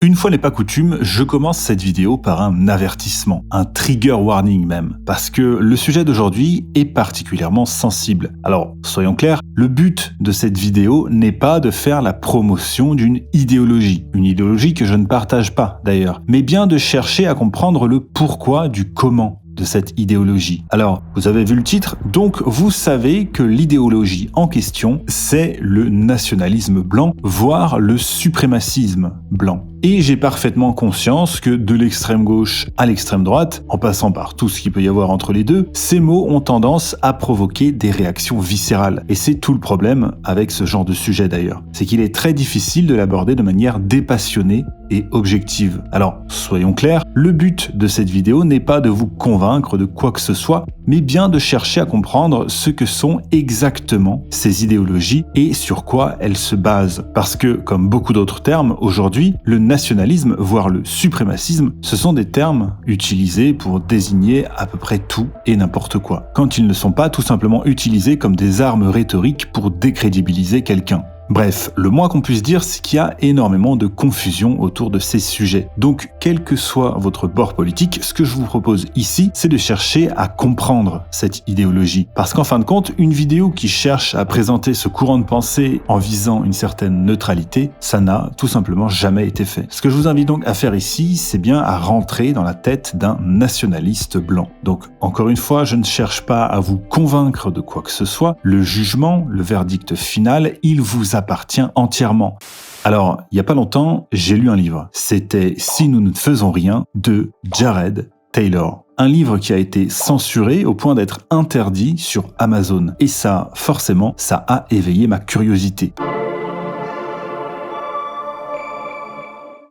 Une fois n'est pas coutume, je commence cette vidéo par un avertissement, un trigger warning même, parce que le sujet d'aujourd'hui est particulièrement sensible. Alors, soyons clairs, le but de cette vidéo n'est pas de faire la promotion d'une idéologie, une idéologie que je ne partage pas d'ailleurs, mais bien de chercher à comprendre le pourquoi du comment de cette idéologie. Alors, vous avez vu le titre, donc vous savez que l'idéologie en question, c'est le nationalisme blanc, voire le suprémacisme blanc. Et j'ai parfaitement conscience que de l'extrême gauche à l'extrême droite, en passant par tout ce qu'il peut y avoir entre les deux, ces mots ont tendance à provoquer des réactions viscérales. Et c'est tout le problème avec ce genre de sujet d'ailleurs. C'est qu'il est très difficile de l'aborder de manière dépassionnée et objective. Alors, soyons clairs, le but de cette vidéo n'est pas de vous convaincre de quoi que ce soit, mais bien de chercher à comprendre ce que sont exactement ces idéologies et sur quoi elles se basent. Parce que, comme beaucoup d'autres termes, aujourd'hui, le nationalisme, voire le suprémacisme, ce sont des termes utilisés pour désigner à peu près tout et n'importe quoi, quand ils ne sont pas tout simplement utilisés comme des armes rhétoriques pour décrédibiliser quelqu'un. Bref, le moins qu'on puisse dire, c'est qu'il y a énormément de confusion autour de ces sujets. Donc, quel que soit votre bord politique, ce que je vous propose ici, c'est de chercher à comprendre cette idéologie. Parce qu'en fin de compte, une vidéo qui cherche à présenter ce courant de pensée en visant une certaine neutralité, ça n'a tout simplement jamais été fait. Ce que je vous invite donc à faire ici, c'est bien à rentrer dans la tête d'un nationaliste blanc. Donc, encore une fois, je ne cherche pas à vous convaincre de quoi que ce soit. Le jugement, le verdict final, il vous appartient entièrement. Alors, il n'y a pas longtemps, j'ai lu un livre. C'était « Si nous ne faisons rien » de Jared Taylor. Un livre qui a été censuré au point d'être interdit sur Amazon. Et ça, forcément, ça a éveillé ma curiosité.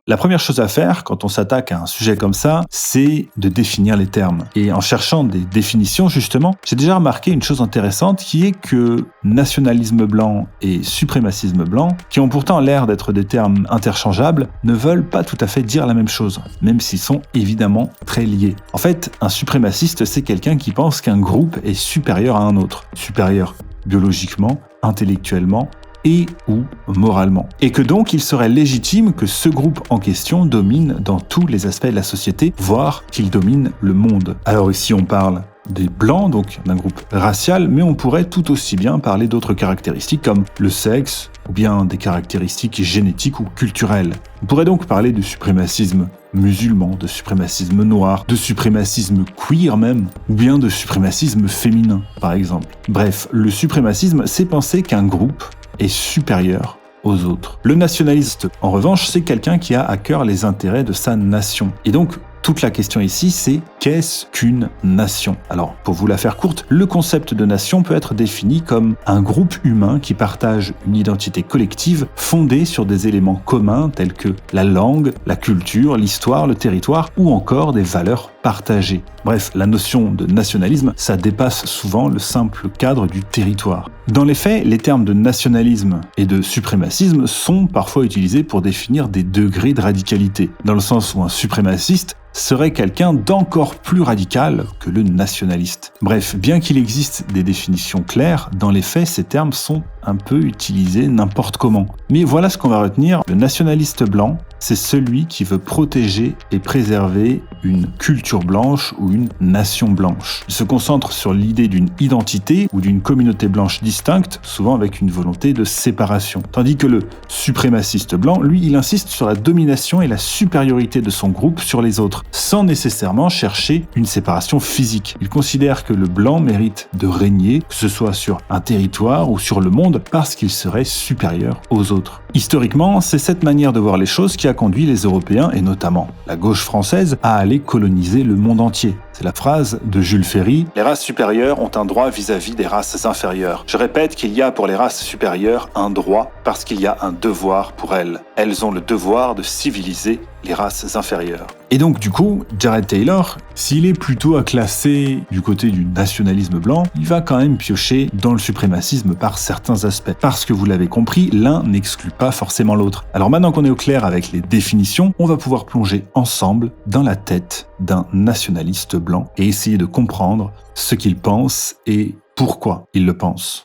La première chose à faire quand on s'attaque à un sujet comme ça, c'est de définir les termes. Et en cherchant des définitions, justement, j'ai déjà remarqué une chose intéressante qui est que nationalisme blanc et suprémacisme blanc, qui ont pourtant l'air d'être des termes interchangeables, ne veulent pas tout à fait dire la même chose, même s'ils sont évidemment très liés. En fait, un suprémaciste, c'est quelqu'un qui pense qu'un groupe est supérieur à un autre. Supérieur biologiquement, intellectuellement, et ou moralement. Et que donc il serait légitime que ce groupe en question domine dans tous les aspects de la société, voire qu'il domine le monde. Alors ici on parle des blancs, donc d'un groupe racial, mais on pourrait tout aussi bien parler d'autres caractéristiques comme le sexe, ou bien des caractéristiques génétiques ou culturelles. On pourrait donc parler de suprémacisme musulman, de suprémacisme noir, de suprémacisme queer même, ou bien de suprémacisme féminin, par exemple. Bref, le suprémacisme, c'est penser qu'un groupe est supérieur aux autres. Le nationaliste, en revanche, c'est quelqu'un qui a à cœur les intérêts de sa nation. Et donc, toute la question ici, c'est qu'est-ce qu'une nation? Alors, pour vous la faire courte, le concept de nation peut être défini comme un groupe humain qui partage une identité collective fondée sur des éléments communs tels que la langue, la culture, l'histoire, le territoire ou encore des valeurs partagées. Bref, la notion de nationalisme, ça dépasse souvent le simple cadre du territoire. Dans les faits, les termes de nationalisme et de suprémacisme sont parfois utilisés pour définir des degrés de radicalité, dans le sens où un suprémaciste serait quelqu'un d'encore plus radical que le nationaliste. Bref, bien qu'il existe des définitions claires, dans les faits, ces termes sont un peu utilisés n'importe comment. Mais voilà ce qu'on va retenir, le nationaliste blanc, c'est celui qui veut protéger et préserver une culture blanche ou une nation blanche. Il se concentre sur l'idée d'une identité ou d'une communauté blanche distincte, souvent avec une volonté de séparation. Tandis que le suprémaciste blanc, lui, il insiste sur la domination et la supériorité de son groupe sur les autres, sans nécessairement chercher une séparation physique. Il considère que le blanc mérite de régner, que ce soit sur un territoire ou sur le monde, parce qu'il serait supérieur aux autres. Historiquement, c'est cette manière de voir les choses qui a conduit les Européens, et notamment la gauche française, à aller coloniser le monde entier. C'est la phrase de Jules Ferry « Les races supérieures ont un droit vis-à-vis des races inférieures. Je répète qu'il y a pour les races supérieures un droit parce qu'il y a un devoir pour elles. Elles ont le devoir de civiliser les races inférieures. » Et donc du coup, Jared Taylor, s'il est plutôt à classer du côté du nationalisme blanc, il va quand même piocher dans le suprémacisme par certains aspects. Parce que vous l'avez compris, l'un n'exclut pas forcément l'autre. Alors maintenant qu'on est au clair avec les définitions, on va pouvoir plonger ensemble dans la tête d'un nationaliste blanc et essayer de comprendre ce qu'il pense et pourquoi il le pense.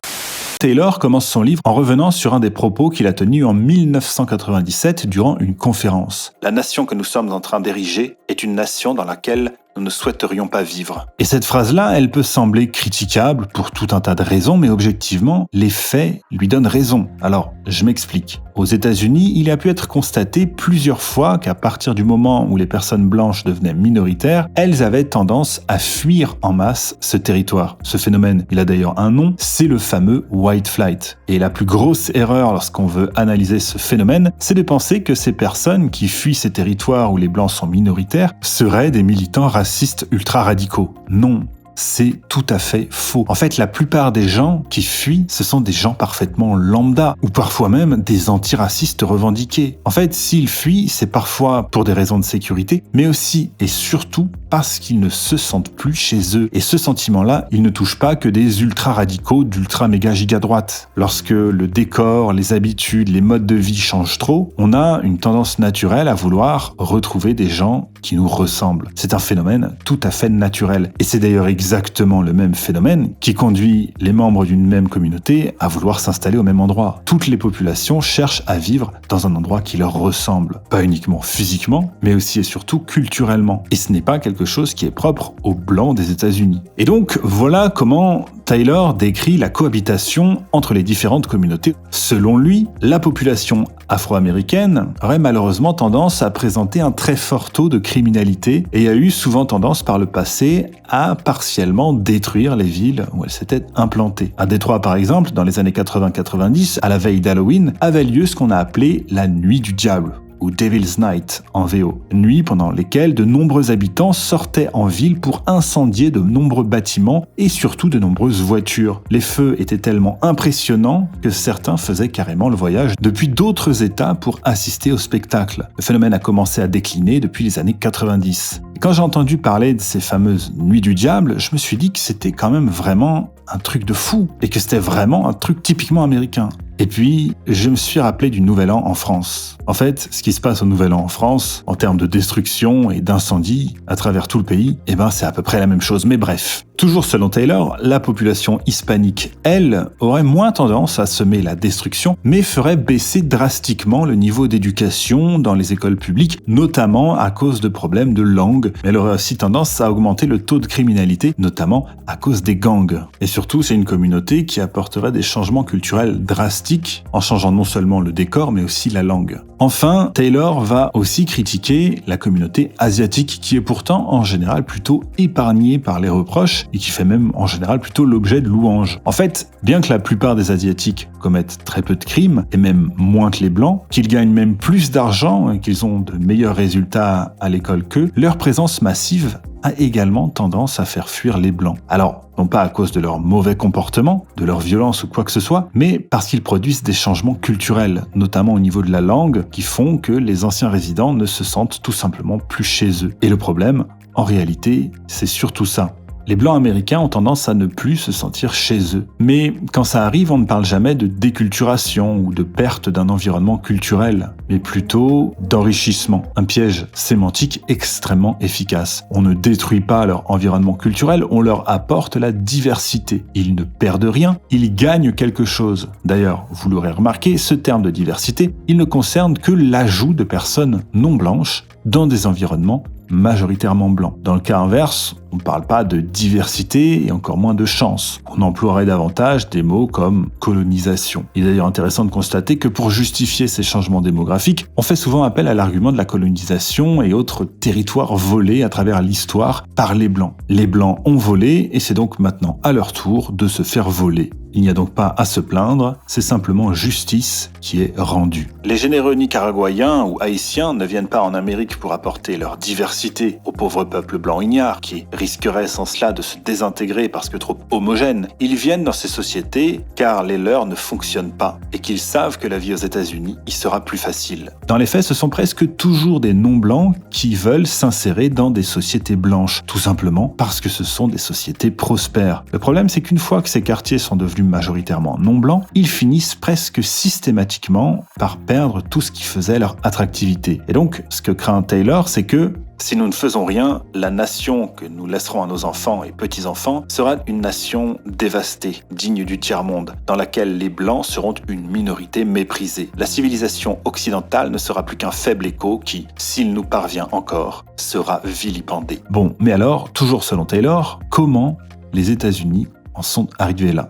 Taylor commence son livre en revenant sur un des propos qu'il a tenus en 1997 durant une conférence. « La nation que nous sommes en train d'ériger est une nation dans laquelle nous ne souhaiterions pas vivre. » Et cette phrase-là, elle peut sembler critiquable pour tout un tas de raisons, mais objectivement, les faits lui donnent raison. Alors, je m'explique. Aux États-Unis, il a pu être constaté plusieurs fois qu'à partir du moment où les personnes blanches devenaient minoritaires, elles avaient tendance à fuir en masse ce territoire. Ce phénomène, il a d'ailleurs un nom, c'est le fameux white flight. Et la plus grosse erreur lorsqu'on veut analyser ce phénomène, c'est de penser que ces personnes qui fuient ces territoires où les blancs sont minoritaires seraient des militants racistes ultra-radicaux. Non. C'est tout à fait faux. En fait, la plupart des gens qui fuient, ce sont des gens parfaitement lambda, ou parfois même des antiracistes revendiqués. En fait, s'ils fuient, c'est parfois pour des raisons de sécurité, mais aussi et surtout parce qu'ils ne se sentent plus chez eux. Et ce sentiment-là, il ne touche pas que des ultra-radicaux d'ultra-méga-giga-droite. Lorsque le décor, les habitudes, les modes de vie changent trop, on a une tendance naturelle à vouloir retrouver des gens qui nous ressemblent. C'est un phénomène tout à fait naturel. Et c'est d'ailleurs exactement le même phénomène qui conduit les membres d'une même communauté à vouloir s'installer au même endroit. Toutes les populations cherchent à vivre dans un endroit qui leur ressemble. Pas uniquement physiquement, mais aussi et surtout culturellement. Et ce n'est pas quelque chose qui est propre aux Blancs des États-Unis. Et donc, voilà comment Taylor décrit la cohabitation entre les différentes communautés. Selon lui, la population afro-américaine aurait malheureusement tendance à présenter un très fort taux de criminalité et a eu souvent tendance par le passé à partiellement détruire les villes où elle s'était implantée. À Détroit, par exemple, dans les années 80-90, à la veille d'Halloween, avait lieu ce qu'on a appelé la Nuit du Diable, ou Devil's Night en VO, nuit pendant lesquelles de nombreux habitants sortaient en ville pour incendier de nombreux bâtiments et surtout de nombreuses voitures. Les feux étaient tellement impressionnants que certains faisaient carrément le voyage depuis d'autres États pour assister au spectacle. Le phénomène a commencé à décliner depuis les années 90. Et quand j'ai entendu parler de ces fameuses Nuits du Diable, je me suis dit que c'était quand même vraiment un truc de fou et que c'était vraiment un truc typiquement américain. Et puis, je me suis rappelé du Nouvel An en France. En fait, ce qui se passe au Nouvel An en France, en termes de destruction et d'incendie à travers tout le pays, c'est à peu près la même chose. Mais bref, toujours selon Taylor, la population hispanique, elle, aurait moins tendance à semer la destruction, mais ferait baisser drastiquement le niveau d'éducation dans les écoles publiques, notamment à cause de problèmes de langue. Mais elle aurait aussi tendance à augmenter le taux de criminalité, notamment à cause des gangs. Et surtout, c'est une communauté qui apporterait des changements culturels drastiques en changeant non seulement le décor, mais aussi la langue. Enfin, Taylor va aussi critiquer la communauté asiatique qui est pourtant en général plutôt épargnée par les reproches et qui fait même en général plutôt l'objet de louanges. En fait, bien que la plupart des Asiatiques commettent très peu de crimes et même moins que les Blancs, qu'ils gagnent même plus d'argent et qu'ils ont de meilleurs résultats à l'école qu'eux, leur présence massive a également tendance à faire fuir les Blancs. Alors, non pas à cause de leur mauvais comportement, de leur violence ou quoi que ce soit, mais parce qu'ils produisent des changements culturels, notamment au niveau de la langue, qui font que les anciens résidents ne se sentent tout simplement plus chez eux. Et le problème, en réalité, c'est surtout ça. Les Blancs américains ont tendance à ne plus se sentir chez eux. Mais quand ça arrive, on ne parle jamais de déculturation ou de perte d'un environnement culturel, mais plutôt d'enrichissement. Un piège sémantique extrêmement efficace. On ne détruit pas leur environnement culturel, on leur apporte la diversité. Ils ne perdent rien, ils gagnent quelque chose. D'ailleurs, vous l'aurez remarqué, ce terme de diversité, il ne concerne que l'ajout de personnes non blanches dans des environnements majoritairement blancs. Dans le cas inverse, on ne parle pas de diversité et encore moins de chance. On emploierait davantage des mots comme colonisation. Il est d'ailleurs intéressant de constater que pour justifier ces changements démographiques, on fait souvent appel à l'argument de la colonisation et autres territoires volés à travers l'histoire par les Blancs. Les Blancs ont volé et c'est donc maintenant à leur tour de se faire voler. Il n'y a donc pas à se plaindre, c'est simplement justice qui est rendue. Les généreux nicaraguayens ou haïtiens ne viennent pas en Amérique pour apporter leur diversité au pauvre peuple blanc ignare qui risquerait sans cela de se désintégrer parce que trop homogène. Ils viennent dans ces sociétés car les leurs ne fonctionnent pas et qu'ils savent que la vie aux États-Unis y sera plus facile. Dans les faits, ce sont presque toujours des non-blancs qui veulent s'insérer dans des sociétés blanches, tout simplement parce que ce sont des sociétés prospères. Le problème, c'est qu'une fois que ces quartiers sont devenus majoritairement non blancs, ils finissent presque systématiquement par perdre tout ce qui faisait leur attractivité. Et donc, ce que craint Taylor, c'est que Si nous ne faisons rien, la nation que nous laisserons à nos enfants et petits-enfants sera une nation dévastée, digne du tiers-monde, dans laquelle les Blancs seront une minorité méprisée. La civilisation occidentale ne sera plus qu'un faible écho qui, s'il nous parvient encore, sera vilipendé. Bon, mais alors, toujours selon Taylor, comment les États-Unis en sont arrivés là ?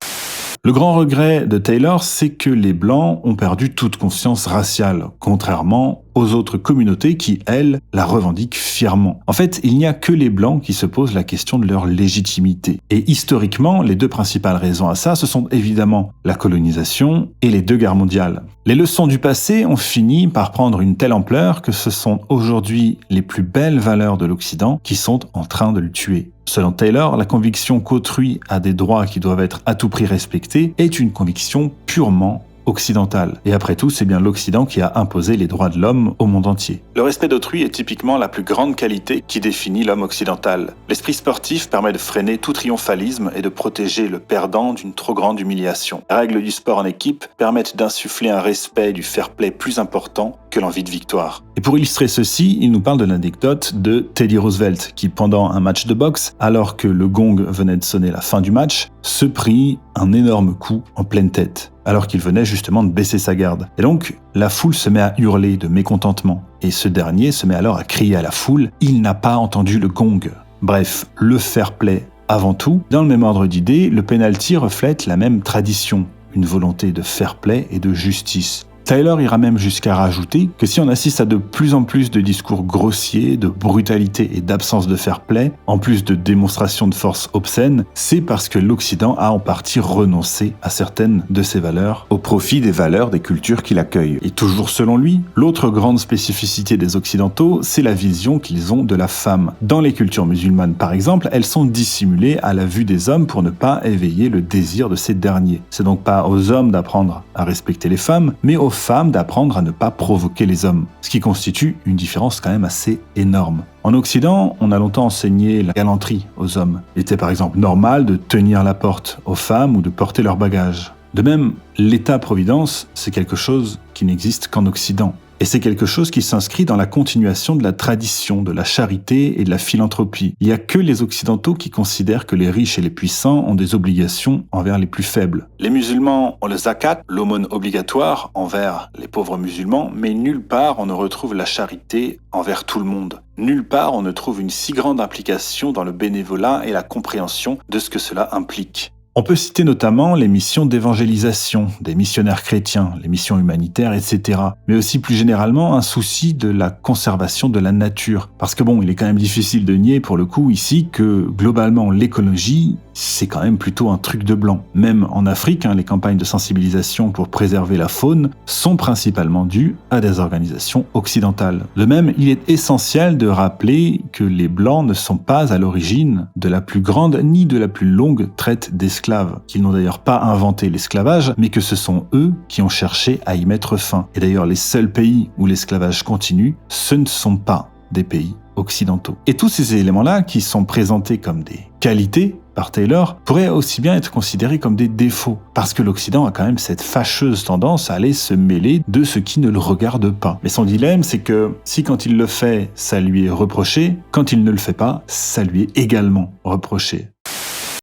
Le grand regret de Taylor, c'est que les Blancs ont perdu toute conscience raciale, contrairement aux autres communautés qui, elles, la revendiquent fièrement. En fait, il n'y a que les Blancs qui se posent la question de leur légitimité. Et historiquement, les deux principales raisons à ça, ce sont évidemment la colonisation et les deux guerres mondiales. Les leçons du passé ont fini par prendre une telle ampleur que ce sont aujourd'hui les plus belles valeurs de l'Occident qui sont en train de le tuer. Selon Taylor, la conviction qu'autrui a des droits qui doivent être à tout prix respectés est une conviction purement occidentale. Et après tout, c'est bien l'Occident qui a imposé les droits de l'homme au monde entier. Le respect d'autrui est typiquement la plus grande qualité qui définit l'homme occidental. L'esprit sportif permet de freiner tout triomphalisme et de protéger le perdant d'une trop grande humiliation. Les règles du sport en équipe permettent d'insuffler un respect du fair-play plus important que l'envie de victoire. Et pour illustrer ceci, il nous parle de l'anecdote de Teddy Roosevelt qui, pendant un match de boxe, alors que le gong venait de sonner la fin du match, se prit un énorme coup en pleine tête, alors qu'il venait justement de baisser sa garde. Et donc, la foule se met à hurler de mécontentement, et ce dernier se met alors à crier à la foule « Il n'a pas entendu le gong ». Bref, le fair-play avant tout. Dans le même ordre d'idées, le penalty reflète la même tradition, une volonté de fair-play et de justice. Taylor ira même jusqu'à rajouter que si on assiste à de plus en plus de discours grossiers, de brutalité et d'absence de fair-play, en plus de démonstrations de force obscènes, c'est parce que l'Occident a en partie renoncé à certaines de ses valeurs au profit des valeurs des cultures qui l'accueillent. Et toujours selon lui, l'autre grande spécificité des Occidentaux, c'est la vision qu'ils ont de la femme. Dans les cultures musulmanes par exemple, elles sont dissimulées à la vue des hommes pour ne pas éveiller le désir de ces derniers. C'est donc pas aux hommes d'apprendre à respecter les femmes, mais aux femmes d'apprendre à ne pas provoquer les hommes, ce qui constitue une différence quand même assez énorme. En Occident, on a longtemps enseigné la galanterie aux hommes. Il était par exemple normal de tenir la porte aux femmes ou de porter leurs bagages. De même, l'État-providence, c'est quelque chose qui n'existe qu'en Occident. Et c'est quelque chose qui s'inscrit dans la continuation de la tradition, de la charité et de la philanthropie. Il n'y a que les Occidentaux qui considèrent que les riches et les puissants ont des obligations envers les plus faibles. Les musulmans ont le zakat, l'aumône obligatoire envers les pauvres musulmans, mais nulle part on ne retrouve la charité envers tout le monde. Nulle part on ne trouve une si grande implication dans le bénévolat et la compréhension de ce que cela implique. On peut citer notamment les missions d'évangélisation, des missionnaires chrétiens, les missions humanitaires, etc. Mais aussi plus généralement un souci de la conservation de la nature. Parce que bon, il est quand même difficile de nier pour le coup ici que globalement l'écologie, c'est quand même plutôt un truc de blanc. Même en Afrique, les campagnes de sensibilisation pour préserver la faune sont principalement dues à des organisations occidentales. De même, il est essentiel de rappeler que les Blancs ne sont pas à l'origine de la plus grande ni de la plus longue traite d'esclaves, qu'ils n'ont d'ailleurs pas inventé l'esclavage, mais que ce sont eux qui ont cherché à y mettre fin. Et d'ailleurs, les seuls pays où l'esclavage continue, ce ne sont pas des pays occidentaux. Et tous ces éléments-là, qui sont présentés comme des qualités par Taylor, pourraient aussi bien être considérés comme des défauts, parce que l'Occident a quand même cette fâcheuse tendance à aller se mêler de ce qui ne le regarde pas. Mais son dilemme, c'est que si quand il le fait, ça lui est reproché, quand il ne le fait pas, ça lui est également reproché.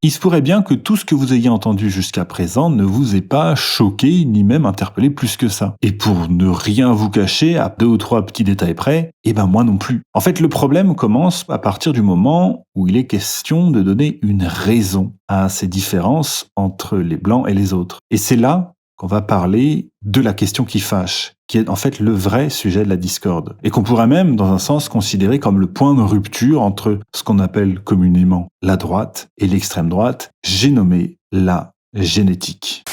Il se pourrait bien que tout ce que vous ayez entendu jusqu'à présent ne vous ait pas choqué ni même interpellé plus que ça. Et pour ne rien vous cacher, à 2 ou 3 petits détails près, moi non plus. En fait, le problème commence à partir du moment où il est question de donner une raison à ces différences entre les Blancs et les autres. Et c'est là qu'on va parler de la question qui fâche, qui est en fait le vrai sujet de la discorde, et qu'on pourrait même, dans un sens, considérer comme le point de rupture entre ce qu'on appelle communément la droite et l'extrême droite, j'ai nommé la génétique.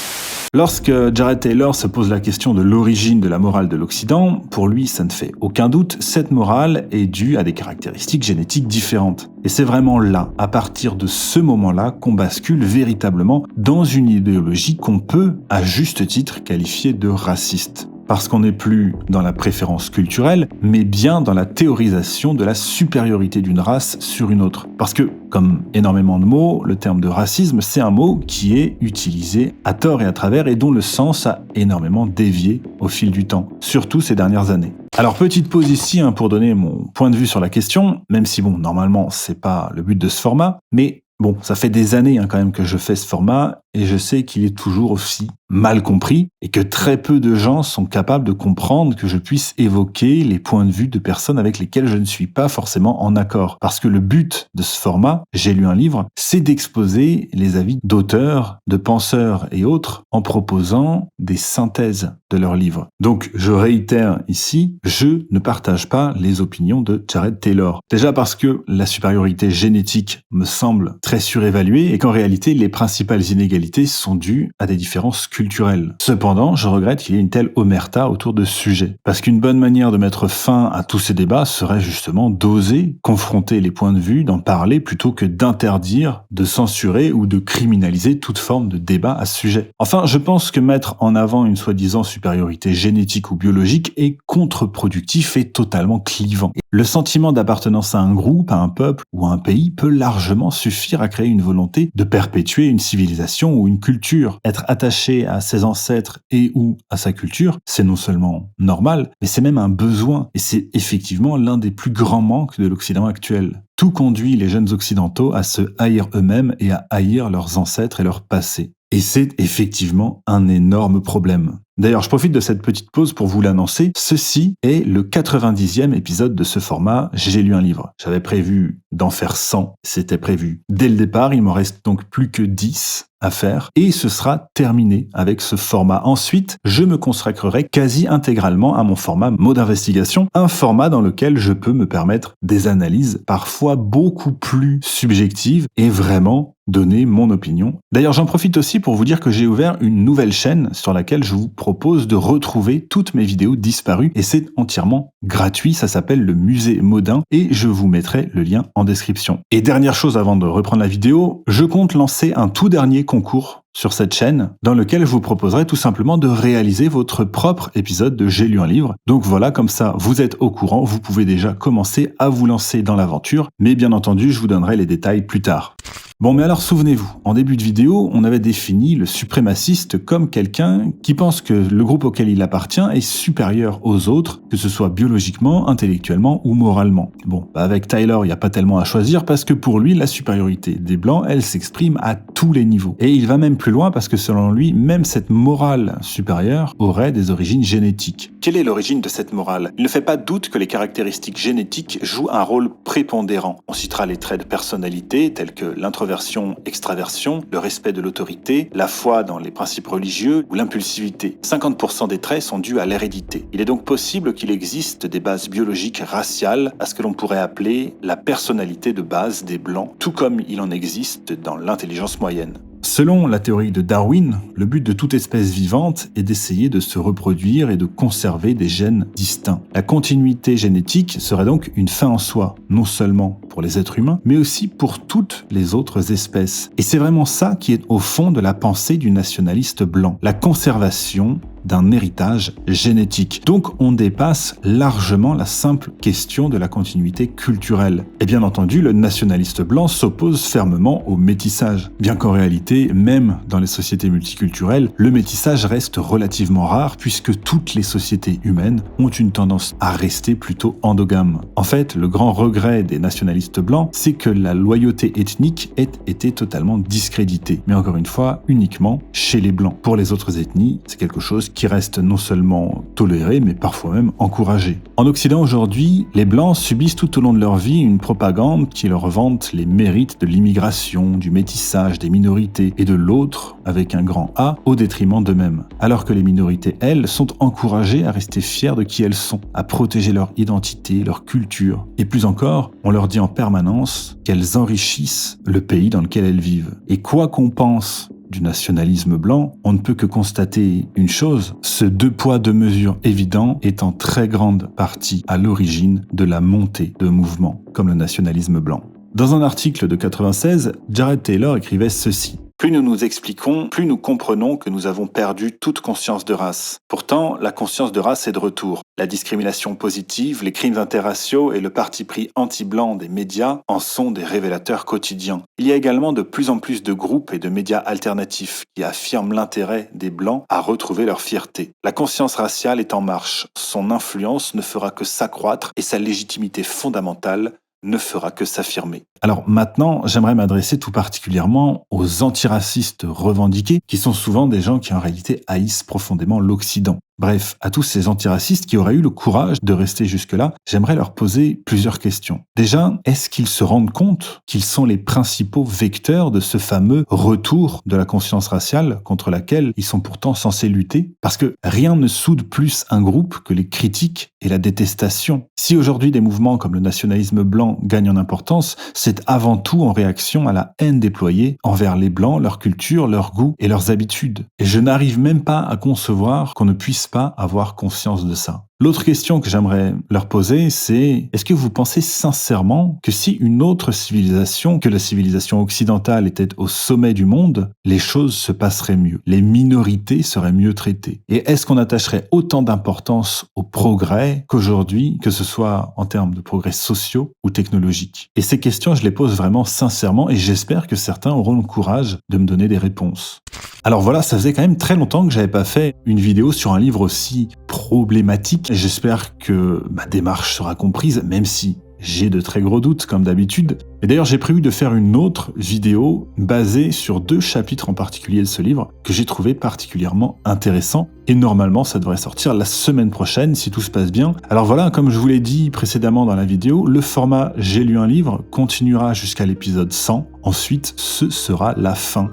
Lorsque Jared Taylor se pose la question de l'origine de la morale de l'Occident, pour lui, ça ne fait aucun doute, cette morale est due à des caractéristiques génétiques différentes. Et c'est vraiment là, à partir de ce moment-là, qu'on bascule véritablement dans une idéologie qu'on peut, à juste titre, qualifier de raciste. parce qu'on n'est plus dans la préférence culturelle, mais bien dans la théorisation de la supériorité d'une race sur une autre. Parce que, comme énormément de mots, le terme de racisme, c'est un mot qui est utilisé à tort et à travers et dont le sens a énormément dévié au fil du temps, surtout ces dernières années. Alors, petite pause ici pour donner mon point de vue sur la question, même si bon, normalement, c'est pas le but de ce format, mais bon, ça fait des années quand même que je fais ce format et je sais qu'il est toujours aussi mal compris et que très peu de gens sont capables de comprendre que je puisse évoquer les points de vue de personnes avec lesquelles je ne suis pas forcément en accord. Parce que le but de ce format, j'ai lu un livre, c'est d'exposer les avis d'auteurs, de penseurs et autres en proposant des synthèses de leurs livres. Donc, je réitère ici, je ne partage pas les opinions de Jared Taylor. Déjà parce que la supériorité génétique me semble très surévaluée et qu'en réalité, les principales inégalités sont dues à des différences culturelles. Cependant, je regrette qu'il y ait une telle omerta autour de ce sujet. Parce qu'une bonne manière de mettre fin à tous ces débats serait justement d'oser confronter les points de vue, d'en parler plutôt que d'interdire, de censurer ou de criminaliser toute forme de débat à ce sujet. Enfin, je pense que mettre en avant une soi-disant supériorité génétique ou biologique est contre-productif et totalement clivant. Le sentiment d'appartenance à un groupe, à un peuple ou à un pays peut largement suffire à créer une volonté de perpétuer une civilisation ou une culture. Être attaché à ses ancêtres et ou à sa culture, c'est non seulement normal, mais c'est même un besoin. Et c'est effectivement l'un des plus grands manques de l'Occident actuel. Tout conduit les jeunes occidentaux à se haïr eux-mêmes et à haïr leurs ancêtres et leur passé. Et c'est effectivement un énorme problème. D'ailleurs, je profite de cette petite pause pour vous l'annoncer. Ceci est le 90e épisode de ce format. J'ai lu un livre. J'avais prévu d'en faire 100. C'était prévu dès le départ. Il m'en reste donc plus que 10 à faire. Et ce sera terminé avec ce format. Ensuite, je me consacrerai quasi intégralement à mon format mot d'investigation. Un format dans lequel je peux me permettre des analyses parfois beaucoup plus subjectives et vraiment donner mon opinion. D'ailleurs, j'en profite aussi pour vous dire que j'ai ouvert une nouvelle chaîne sur laquelle je vous propose de retrouver toutes mes vidéos disparues et c'est entièrement gratuit. Ça s'appelle le Musée Modin et je vous mettrai le lien en description. Et dernière chose avant de reprendre la vidéo, je compte lancer un tout dernier concours sur cette chaîne, dans lequel je vous proposerai tout simplement de réaliser votre propre épisode de J'ai lu un livre. Donc voilà, comme ça, vous êtes au courant, vous pouvez déjà commencer à vous lancer dans l'aventure, mais bien entendu, je vous donnerai les détails plus tard. Bon, mais alors souvenez-vous, en début de vidéo, on avait défini le suprémaciste comme quelqu'un qui pense que le groupe auquel il appartient est supérieur aux autres, que ce soit biologiquement, intellectuellement ou moralement. Bon, avec Tyler, il n'y a pas tellement à choisir parce que pour lui, la supériorité des Blancs, elle s'exprime à tous les niveaux. Et il va même plus loin parce que selon lui, même cette morale supérieure aurait des origines génétiques. Quelle est l'origine de cette morale? Il ne fait pas doute que les caractéristiques génétiques jouent un rôle prépondérant. On citera les traits de personnalité tels que l'introversion, extraversion, le respect de l'autorité, la foi dans les principes religieux ou l'impulsivité. 50% des traits sont dus à l'hérédité. Il est donc possible qu'il existe des bases biologiques raciales à ce que l'on pourrait appeler la personnalité de base des Blancs, tout comme il en existe dans l'intelligence moyenne. Selon la théorie de Darwin, le but de toute espèce vivante est d'essayer de se reproduire et de conserver des gènes distincts. La continuité génétique serait donc une fin en soi, non seulement pour les êtres humains, mais aussi pour toutes les autres espèces. Et c'est vraiment ça qui est au fond de la pensée du nationaliste blanc, la conservation d'un héritage génétique. Donc on dépasse largement la simple question de la continuité culturelle. Et bien entendu, le nationaliste blanc s'oppose fermement au métissage. Bien qu'en réalité, même dans les sociétés multiculturelles, le métissage reste relativement rare puisque toutes les sociétés humaines ont une tendance à rester plutôt endogames. En fait, le grand regret des nationalistes blancs, c'est que la loyauté ethnique ait été totalement discréditée. Mais encore une fois, uniquement chez les blancs. Pour les autres ethnies, c'est quelque chose qui reste non seulement toléré, mais parfois même encouragé. En Occident aujourd'hui, les Blancs subissent tout au long de leur vie une propagande qui leur vante les mérites de l'immigration, du métissage, des minorités, et de l'autre, avec un grand A, au détriment d'eux-mêmes. Alors que les minorités, elles, sont encouragées à rester fières de qui elles sont, à protéger leur identité, leur culture. Et plus encore, on leur dit en permanence qu'elles enrichissent le pays dans lequel elles vivent. Et quoi qu'on pense du nationalisme blanc, on ne peut que constater une chose, ce deux poids deux mesures évident est en très grande partie à l'origine de la montée de mouvements comme le nationalisme blanc. Dans un article de 96, Jared Taylor écrivait ceci. Plus nous nous expliquons, plus nous comprenons que nous avons perdu toute conscience de race. Pourtant, la conscience de race est de retour. La discrimination positive, les crimes interraciaux et le parti pris anti-blanc des médias en sont des révélateurs quotidiens. Il y a également de plus en plus de groupes et de médias alternatifs qui affirment l'intérêt des Blancs à retrouver leur fierté. La conscience raciale est en marche. Son influence ne fera que s'accroître et sa légitimité fondamentale ne fera que s'affirmer. Alors maintenant, j'aimerais m'adresser tout particulièrement aux antiracistes revendiqués, qui sont souvent des gens qui en réalité haïssent profondément l'Occident. Bref, à tous ces antiracistes qui auraient eu le courage de rester jusque-là, j'aimerais leur poser plusieurs questions. Déjà, est-ce qu'ils se rendent compte qu'ils sont les principaux vecteurs de ce fameux retour de la conscience raciale contre laquelle ils sont pourtant censés lutter? Parce que rien ne soude plus un groupe que les critiques et la détestation. Si aujourd'hui des mouvements comme le nationalisme blanc gagnent en importance, c'est avant tout en réaction à la haine déployée envers les Blancs, leur culture, leurs goûts et leurs habitudes. Et je n'arrive même pas à concevoir qu'on ne puisse pas avoir conscience de ça. L'autre question que j'aimerais leur poser, c'est est-ce que vous pensez sincèrement que si une autre civilisation que la civilisation occidentale était au sommet du monde, les choses se passeraient mieux, les minorités seraient mieux traitées? Et est-ce qu'on attacherait autant d'importance au progrès qu'aujourd'hui, que ce soit en termes de progrès sociaux ou technologiques? Et ces questions, je les pose vraiment sincèrement et j'espère que certains auront le courage de me donner des réponses. Alors voilà, ça faisait quand même très longtemps que j'avais pas fait une vidéo sur un livre aussi problématique. J'espère que ma démarche sera comprise, même si j'ai de très gros doutes, comme d'habitude. Et d'ailleurs, j'ai prévu de faire une autre vidéo basée sur 2 chapitres en particulier de ce livre que j'ai trouvé particulièrement intéressant. Et normalement, ça devrait sortir la semaine prochaine, si tout se passe bien. Alors voilà, comme je vous l'ai dit précédemment dans la vidéo, le format « J'ai lu un livre » continuera jusqu'à l'épisode 100. Ensuite, ce sera la fin.